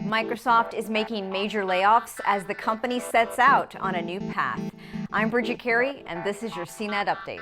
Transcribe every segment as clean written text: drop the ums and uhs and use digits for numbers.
Microsoft is making major layoffs as the company sets out on a new path. I'm Bridget Carey, and this is your CNET Update.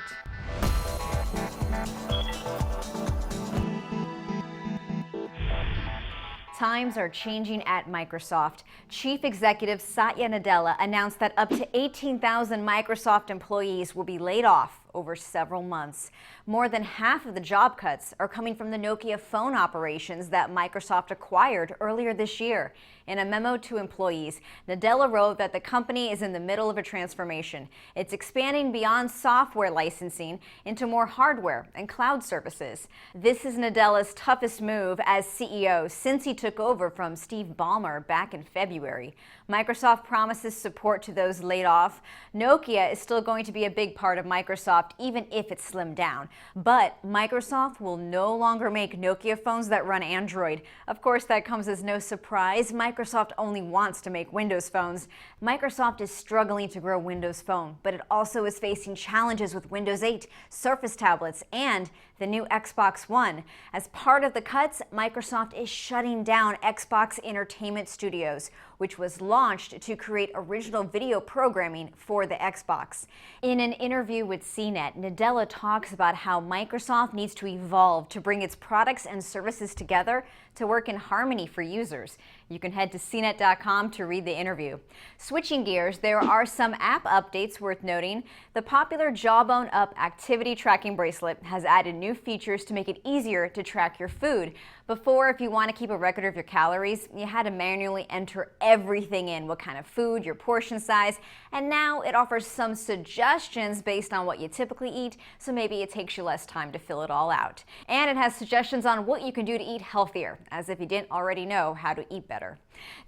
Times are changing at Microsoft. Chief Executive Satya Nadella announced that up to 18,000 Microsoft employees will be laid off over several months. More than half of the job cuts are coming from the Nokia phone operations that Microsoft acquired earlier this year. In a memo to employees, Nadella wrote that the company is in the middle of a transformation. It's expanding beyond software licensing into more hardware and cloud services. This is Nadella's toughest move as CEO since he took over from Steve Ballmer back in February. Microsoft promises support to those laid off. Nokia is still going to be a big part of Microsoft, even if it's slimmed down. But Microsoft will no longer make Nokia phones that run Android. Of course, that comes as no surprise. Microsoft only wants to make Windows phones. Microsoft is struggling to grow Windows Phone, but it also is facing challenges with Windows 8, Surface tablets, and the new Xbox One. As part of the cuts, Microsoft is shutting down Xbox Entertainment Studios, which was launched to create original video programming for the Xbox. In an interview with CNET, Nadella talks about how Microsoft needs to evolve to bring its products and services together to work in harmony for users. You can head to CNET.com to read the interview. Switching gears, there are some app updates worth noting. The popular Jawbone Up activity tracking bracelet has added new features to make it easier to track your food. Before, if you want to keep a record of your calories, you had to manually enter everything in, what kind of food, your portion size, and now it offers some suggestions based on what you typically eat, so maybe it takes you less time to fill it all out. And it has suggestions on what you can do to eat healthier, as if you didn't already know how to eat better.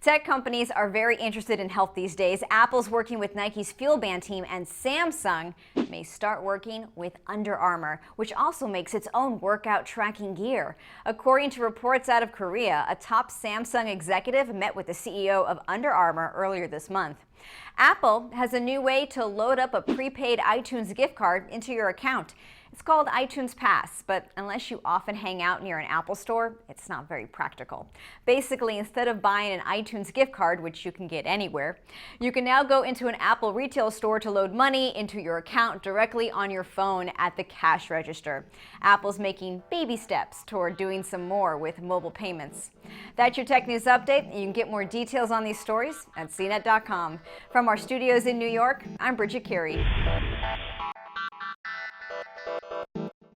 Tech companies are very interested in health these days. Apple's working with Nike's Fuel Band team, and Samsung may start working with Under Armour, which also makes its own workout tracking gear. According to reports out of Korea, a top Samsung executive met with the CEO of Under Armour earlier this month. Apple has a new way to load up a prepaid iTunes gift card into your account. It's called iTunes Pass, but unless you often hang out near an Apple store, it's not very practical. Basically, instead of buying an iTunes gift card, which you can get anywhere, you can now go into an Apple retail store to load money into your account directly on your phone at the cash register. Apple's making baby steps toward doing some more with mobile payments. That's your tech news update. You can get more details on these stories at CNET.com. From our studios in New York, I'm Bridget Carey.